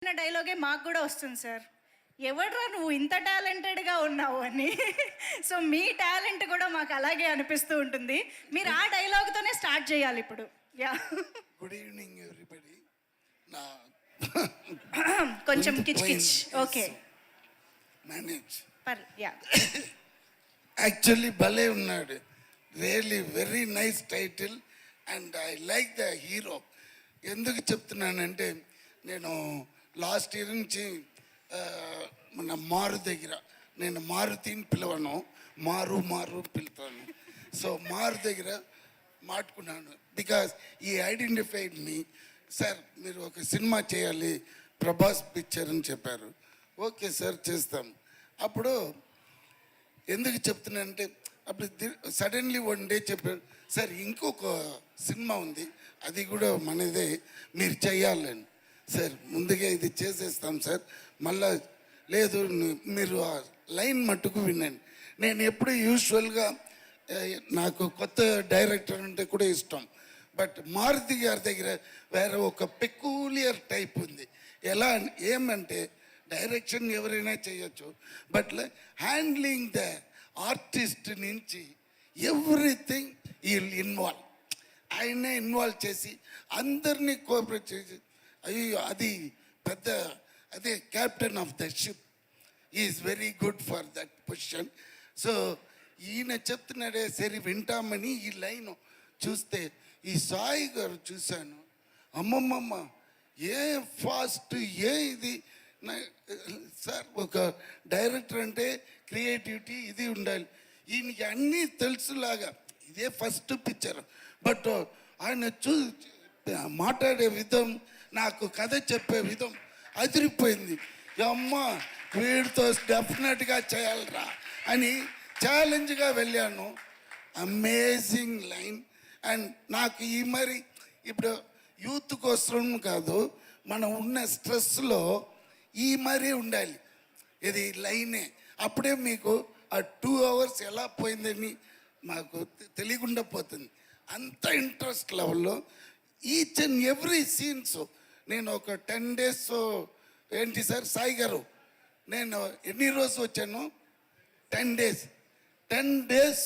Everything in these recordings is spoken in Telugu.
చిన్న డైలాగే మాకు కూడా వస్తుంది సార్, ఎవడ్రా నువ్వు ఇంత టాలెంటెడ్గా ఉన్నావు అని. సో మీ టాలెంట్ కూడా మాకు అలాగే అనిపిస్తూ ఉంటుంది. మీరు ఆ డైలాగ్తోనే స్టార్ట్ చేయాలి ఇప్పుడు. Ya, good evening everybody. నా కొంచెం కిచ్ కిచ్. Okay, manage. యా, యాక్చువల్లీ భలే ఉన్నాడు. Really very nice title and I like the hero. ఎందుకు చెప్తున్నానంటే, నేను లాస్ట్ ఇయర్ నుంచి మన మారు దగ్గర, నేను మారుతిని పిలవను, మారు పిలుతాను. సో మారు దగ్గర మాట్లాడుకున్నాను బికాస్ ఈ ఐడెంటిఫైడ్ మీ. సార్ మీరు ఒక సినిమా చేయాలి, ప్రభాస్ పిక్చర్ అని చెప్పారు. ఓకే సార్ చేస్తాం. అప్పుడు ఎందుకు చెప్తున్నానంటే, అప్పుడు సడన్లీ వన్ డే చెప్పారు, సార్ ఇంకొక సినిమా ఉంది, అది కూడా మనదే, మీరు చెయ్యాలని. సార్ ముందుగా ఇది చేసేస్తాం సార్, మళ్ళా లేదు మీరు ఆ లైన్ మట్టుకు వినండి. నేను ఎప్పుడు యూజువల్గా నాకు కొత్త డైరెక్టర్ అంటే కూడా ఇష్టం, బట్ మారుతి గారి దగ్గర వేరే ఒక పెక్యూలియర్ టైప్ ఉంది. ఎలా ఏమంటే, డైరెక్షన్ ఎవరైనా చేయొచ్చు, బట్ హ్యాండ్లింగ్ ద ఆర్టిస్ట్ నుంచి ఎవ్రీథింగ్ ఈ ఇన్వాల్వ్, ఆయనే ఇన్వాల్వ్ చేసి అందరినీ కోఆపరేట్ చేసి, అయ్యో అది పెద్ద, అదే captain of the ship. Is very good for that position. So ఈయన చెప్తున్నాడే సరే వింటామని ఈ లైన్ చూస్తే, ఈ సాయి గారు చూశాను, అమ్మమ్మమ్మ ఏ ఫాస్ట్, ఏ ఇది. సార్ ఒక డైరెక్టర్ అంటే క్రియేటివిటీ ఇది ఉండాలి, ఈయనకి అన్నీ తెలుసులాగా. ఇదే ఫస్ట్ పిక్చర్, బట్ ఆయన మాట్లాడే విధం, నాకు కథ చెప్పే విధం అదిరిపోయింది. అమ్మ వీడితో డెఫినెట్గా చేయాలరా అని ఛాలెంజ్గా వెళ్ళాను. Amazing line. అండ్ నాకు ఈ మరి ఇప్పుడు యూత్ కోసం కాదు, మనం ఉన్న స్ట్రెస్లో ఈ మరీ ఉండాలి, ఇది లైనే. అప్పుడే మీకు ఆ 2 hours ఎలా పోయిందని మాకు తెలియకుండా పోతుంది. అంత ఇంట్రెస్ట్ లెవెల్లో ఈచ్ అండ్ ఎవ్రీ సీన్స్. నేను ఒక 10 days, ఏంటి సార్ సాయి గారు, నేను ఎన్ని రోజు వచ్చాను, 10 days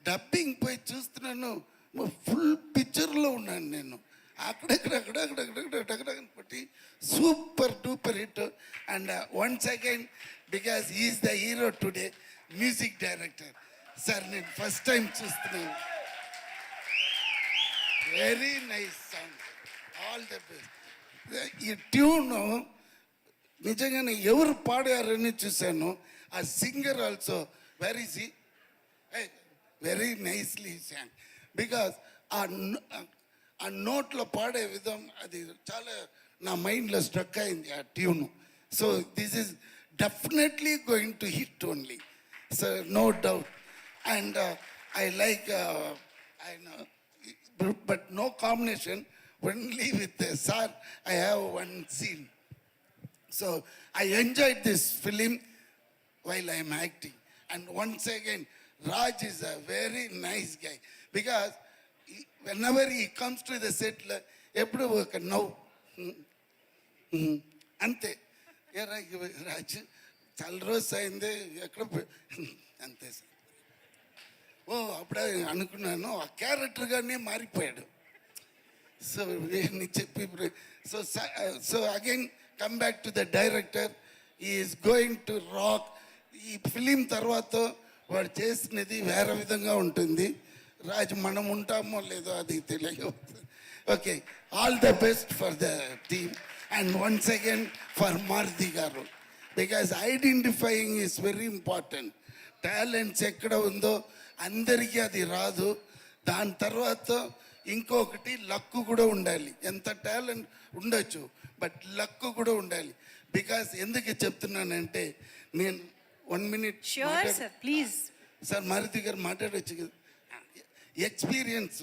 డబ్బింగ్ పోయి చూస్తున్నాను, ఫుల్ పిక్చర్లో ఉన్నాను నేను. అక్కడక్కడ పట్టి super duper hit. And once again because is the hero today, music director. Sir నేను ఫస్ట్ టైం చూస్తున్నాను. Very nice song, all the best. ఈ ట్యూను నిజంగానే ఎవరు పాడారని చూశాను. ఆ singer also very very nicely song. Because ఆ నోట్లో పాడే విధం అది చాలా నా మైండ్లో స్ట్రక్ అయింది ఆ tune. So this is definitely going to hit only, so no doubt. And I like but no combination, only with the sir I have one scene. So I enjoyed this film while I am acting. And once again, Raj is a very nice guy, because whenever he comes to the set, ఎప్పుడు ఒక నవ్వు అంతే. రాజ్ చాలా రోజు అయింది ఎక్కడ అంతే సార్. ఓ అప్పుడే అనుకున్నాను, ఆ క్యారెక్టర్గానే మారిపోయాడు. సో నేను చెప్పి so again come back to the director, is going to rock. ఈ ఫిలిం తర్వాత వాడు చేసినది వేరే విధంగా ఉంటుంది. రాజు మనం ఉంటామో లేదో అది తెలియదు. Okay, all the best for the team and once again for Maruthi garu, because identifying is very important. Talents ఎక్కడ ఉందో అందరికీ అది రాదు. దాని తర్వాత ఇంకొకటి లక్కు కూడా ఉండాలి. ఎంత టాలెంట్ ఉండొచ్చు, బట్ లక్కు కూడా ఉండాలి. బికాస్ ఎందుకు చెప్తున్నానంటే, నేను 1 minute ప్లీజ్ సార్ మారుతి గారు మాట్లాడవచ్చు కదా. ఎక్స్పీరియన్స్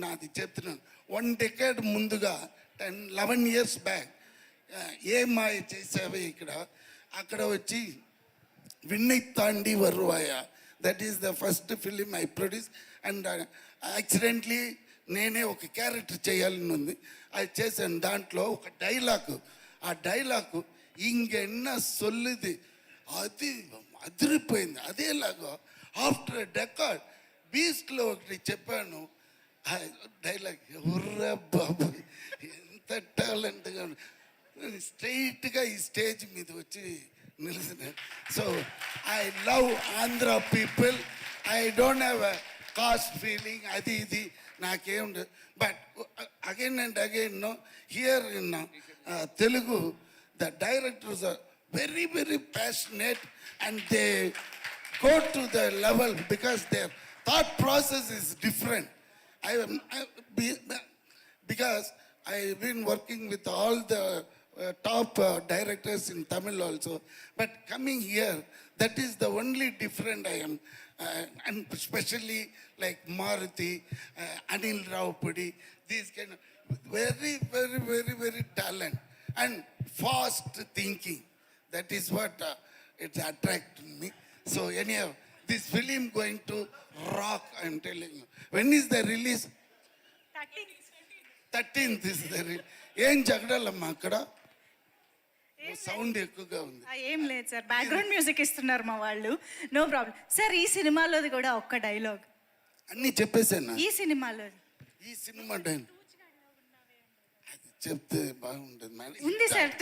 నాది చెప్తున్నాను. 1 decade ముందుగా 10-11 years బ్యాక్ ఏ మాయ చేసావే ఇక్కడ, అక్కడ వచ్చి Vinnai Thaandi Varuvaaya, that is the first film I produce. And accidentally నేనే ఒక క్యారెక్టర్ చేయాలని ఉంది, అది చేశాను. దాంట్లో ఒక డైలాగ్ ఆ డైలాగు ఇంక ఎన్న సొల్లుది అది అదిరిపోయింది. అదేలాగా ఆఫ్టర్ డెకార్డ్ బీస్ట్లో ఒకటి చెప్పాను. ఆ డైలాగ్ ఎవర్రా బాబు ఎంత టాలెంట్గా స్ట్రైట్గా ఈ స్టేజ్ మీద వచ్చి నిలిచిన. So I love Andhra people. I don't have a caste feeling అది ఇది నాకేం. But again and again no here in Telugu the directors are very very passionate and they go to the level because their thought process is different. Because I've been working with all the top directors in Tamil also, but coming here, that is the only different I am, and especially like Maruti, Anil Raupudi, these kind of very very very very talent and fast thinking. That is what it attracted me. So anyhow, this film going to rock, I'm telling you. When is the release? 13th is the release. ఏం జగడాలమ్మా అక్కడ సౌండ్ ఎక్కువగా ఉంది. ఏం లేదు సార్, బ్యాక్గ్రౌండ్ మ్యూజిక్ ఇస్తున్నారు మా వాళ్ళు. No problem sir. ఈ సినిమాలోది కూడా ఒక్క డైలాగ్ అన్నీ చెప్పేసాను. ఈ సినిమాలోది ఈ సినిమా డైలాగ్ అది చెప్తే బాగుంటుంది. ఉంది సార్.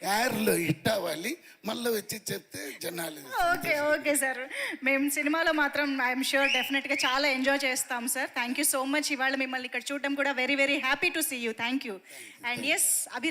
యార్లో హిట్ అవ్వాలి, మళ్ళీ వచ్చి చెప్తే జనాలు. ఓకే ఓకే సార్, మేము సినిమాలో మాత్రం ఐఎమ్ షూర్ డెఫినెట్గా చాలా ఎంజాయ్ చేస్తాం sir. Thank you so much. ఇవాళ మిమ్మల్ని ఇక్కడ చూడడం కూడా very very happy to see you. Thank you. And ఎస్ అభి